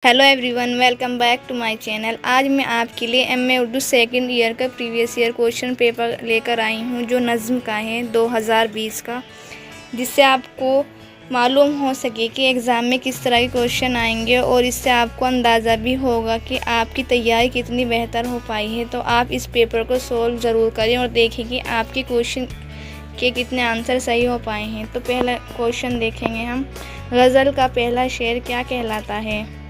Hello everyone, welcome back to my channel. आज मैं आपके लिए एमए उर्दू सेकंड ईयर का प्रीवियस ईयर क्वेश्चन पेपर लेकर आई हूं, जो नज़्म का है 2020 का, जिससे आपको मालूम हो सके कि एग्ज़ाम में किस तरह के क्वेश्चन आएंगे और इससे आपको अंदाज़ा भी होगा कि आपकी तैयारी कितनी बेहतर हो पाई है। तो आप इस पेपर को सोल्व ज़रूर करें और देखें कि आपके क्वेश्चन के कितने आंसर सही हो पाए हैं। तो पहला क्वेश्चन देखेंगे हम। गज़ल का पहला शेर क्या कहलाता है?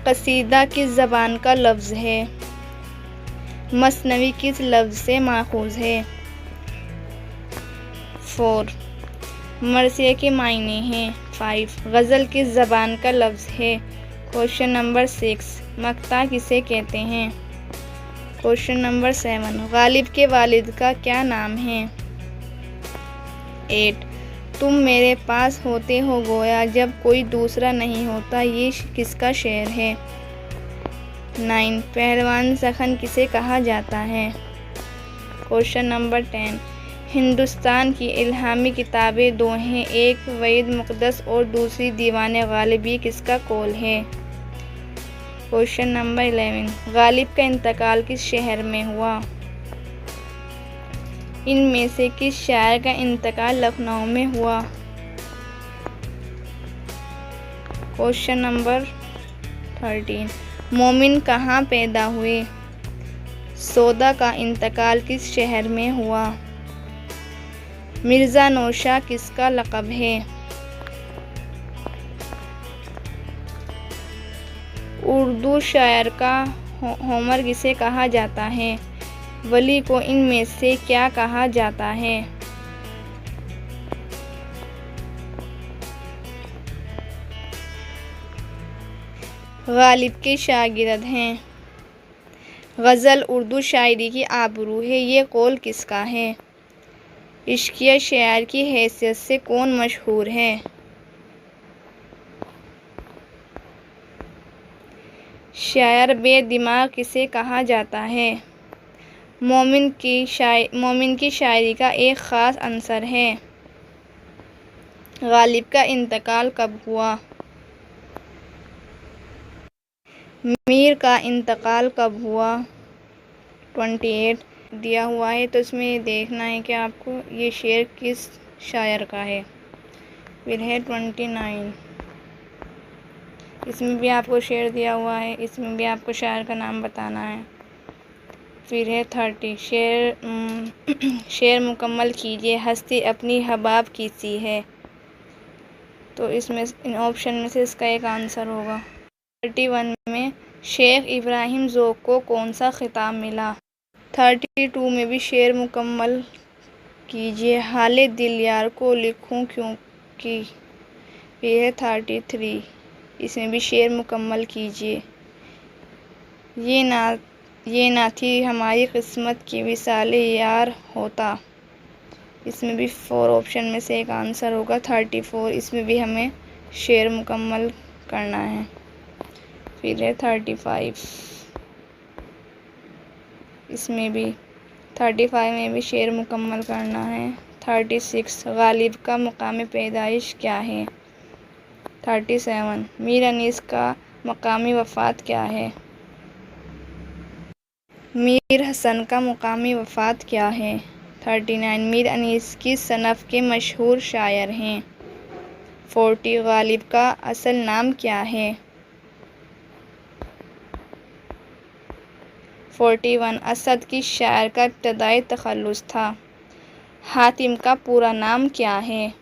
कसीदा किस ज़बान का लफ्ज़ है? मसनवी किस लफ्ज़ से माखूज़ है? 4 मरसिया के मायने हैं। 5 गज़ल किस ज़बान का लफ्ज़ है? क्वेश्चन नंबर 6 मक्ता किसे कहते हैं? क्वेश्चन नंबर 7 गालिब के वालिद का क्या नाम है? 8 तुम मेरे पास होते हो गोया जब कोई दूसरा नहीं होता, ये किसका शेर है? 9 पहलवान सखन किसे कहा जाता है? क्वेश्चन नंबर 10 हिंदुस्तान की इल्हामी किताबें दो हैं, एक वहीद मुक़द्दस और दूसरी दीवान गालिब, ये किसका कौल है? क्वेश्चन नंबर 11 गालिब का इंतकाल किस शहर में हुआ? इनमें से किस शायर का इंतकाल लखनऊ में हुआ? क्वेश्चन नंबर 13 मोमिन कहाँ पैदा हुए? सौदा का इंतकाल किस शहर में हुआ? मिर्ज़ा नौशाद किसका लक़ब है? उर्दू शायर का होमर किसे कहा जाता है? वली को इनमें से क्या कहा जाता है? गालिब के शागिर्द हैं। गज़ल उर्दू शायरी की आबरू है, ये कौल किसका है? इश्किया शायर की हैसियत से कौन मशहूर है? शायर बेदिमाग किसे कहा जाता है? मोमिन की शायरी का एक ख़ास अंसर है। गालिब का इंतकाल कब हुआ? मीर का इंतकाल कब हुआ? 28 दिया हुआ है, तो इसमें देखना है कि आपको ये शेर किस शायर का है। फिर है 29, इसमें भी आपको शेर दिया हुआ है, इसमें भी आपको शायर का नाम बताना है। फिर है 30 शेर मुकम्मल कीजिए, हस्ती अपनी हबाब की सी है। तो इसमें इन ऑप्शन में से इसका एक आंसर होगा। 31 में शेख इब्राहिम ज़ोक को कौन सा खिताब मिला? 32 में भी शेर मुकम्मल कीजिए, हाले दिल यार को लिखूं क्योंकि। फिर है 33, इसमें भी शेर मुकम्मल कीजिए, ये ना थी हमारी किस्मत की विसाले यार होता। इसमें भी 4 ऑप्शन में से एक आंसर होगा। 34, इसमें भी हमें शेर मुकम्मल करना है। फिर है 35, इसमें भी 35 में भी शेर मुकम्मल करना है। 36 गालिब का मुकाम पैदाइश क्या है? 37 मीर अनीस का मकामी वफ़ात क्या है? मीर हसन का मुकामी वफ़ात क्या है? 39 मीर अनीस किस सनफ़ के मशहूर शायर हैं? 40 गालिब का असल नाम क्या है? 41 असद किस शायर का इब्तदाई तख़ल्लुस था? हातिम का पूरा नाम क्या है?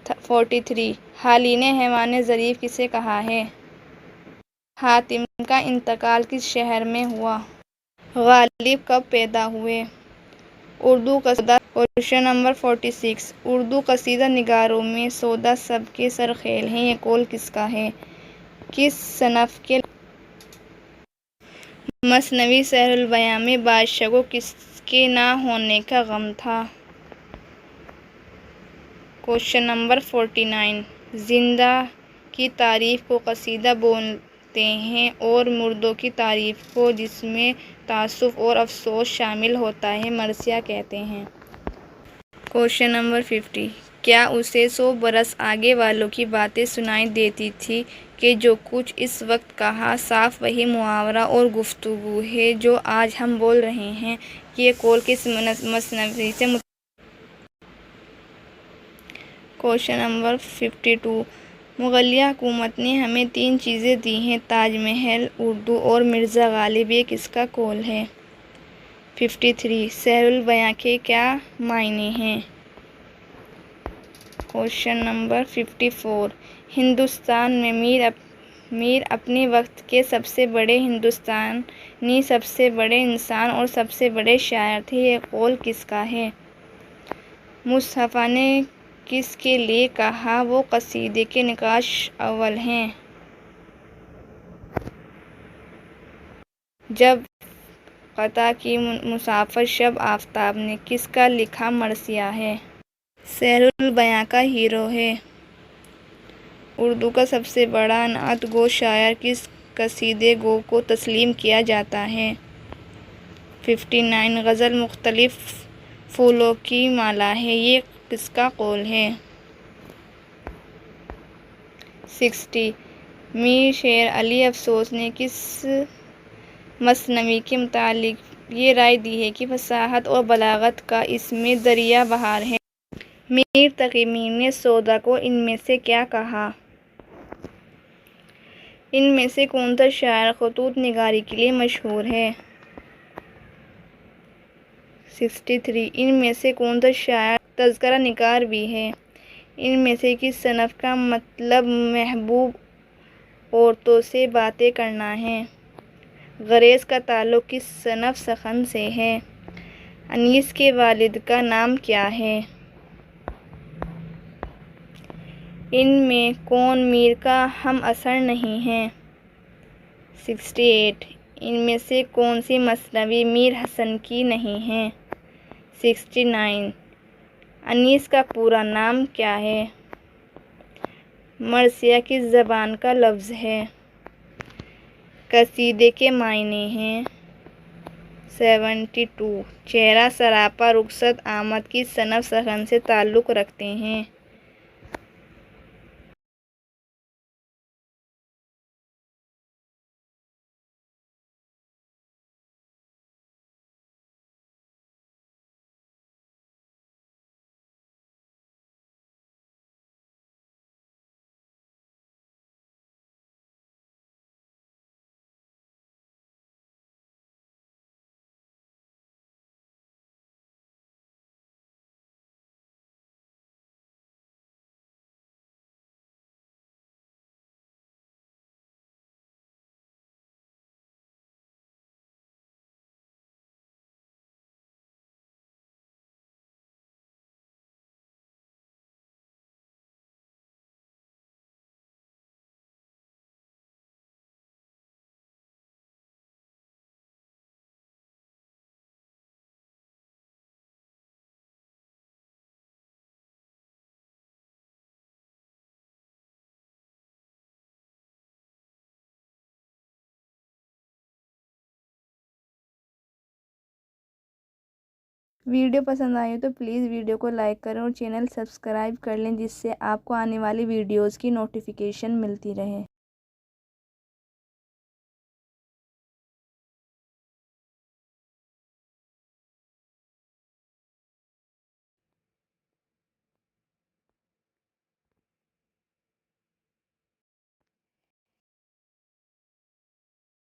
43 हालिन हैवान ज़रीफ़ किसे कहा है? हातिम का इंतकाल किस शहर में हुआ? गालिब कब पैदा हुए? उर्दू कसीदा। क्वेश्चन नंबर 46 उर्दू कसीदा निगारों में सौदा सबके सरखेल हैं, ये कौल किसका है? किस सनफ़ के? मसनवी सहरुल बयां में बादशाह को किसके ना होने का गम था? क्वेश्चन नंबर 49 जिंदा की तारीफ़ को कसीदा बोलते हैं और मुर्दों की तारीफ़ को, जिसमें तासुफ़ और अफसोस शामिल होता है, मरसिया कहते हैं। क्वेश्चन नंबर 50 کیا اسے 100 برس آگے والوں کی باتیں سنائی دیتی تھی کہ جو کچھ اس وقت کہا صاف وہی محاورہ اور گفتگو ہے جو آج ہم بول رہے ہیں؟ یہ قول کس مثنوی سے کوشچن نمبر 52۔ مغلیہ حکومت نے ہمیں 3 چیزیں دی ہیں: تاج محل، اردو اور مرزا غالب۔ یہ کس کا قول ہے؟ 53۔ سحر البیاں کے کیا معنی ہیں؟ Question number 54۔ ہندوستان میں میر اپنے وقت کے سب سے بڑے ہندوستانی، سب سے بڑے انسان اور سب سے بڑے شاعر تھے۔ یہ قول کس کا ہے؟ مصطفیٰ نے کس کے لیے کہا وہ قصیدے کے نقاش اول ہیں؟ جب قطع کی مسافر شب آفتاب نے کس کا لکھا مرثیہ ہے؟ سحر البیاں کا ہیرو ہے۔ اردو کا سب سے بڑا نعت گو شاعر کس قصیدے گو کو تسلیم کیا جاتا ہے؟ 59۔ غزل مختلف پھولوں کی مالا ہے۔ یہ کس کا قول ہے؟ 60۔ میر شیر علی افسوس نے کس مثنوی کے متعلق یہ رائے دی ہے کہ فصاحت اور بلاغت کا اس میں دریا بہار ہے؟ میر تقی میر نے سودا کو ان میں سے کیا کہا؟ ان میں سے کون سا شاعر خطوط نگاری کے لیے مشہور ہے؟ 63۔ ان میں سے کون سا شاعر تذکرہ نگار بھی ہے؟ ان میں سے کس صنف کا مطلب محبوب عورتوں سے باتیں کرنا ہے؟ غریز کا تعلق کس صنف سخن سے ہے؟ انیس کے والد کا نام کیا ہے؟ ان میں کون میر کا ہم عصر نہیں ہے؟ 68۔ ان میں سے کون سی مثنوی میر حسن کی نہیں ہے؟ 69۔ انیس کا پورا نام کیا ہے؟ مرثیہ کس زبان کا لفظ ہے؟ قصیدے کے معنی ہیں؟ 72۔ چہرہ سراپا رخصت آمد کس صنف سخن سے تعلق رکھتے ہیں؟ ویڈیو پسند آئی تو پلیز ویڈیو کو لائک کریں اور چینل سبسکرائب کر لیں جس سے آپ کو آنے والی ویڈیوز کی نوٹیفیکیشن ملتی رہے۔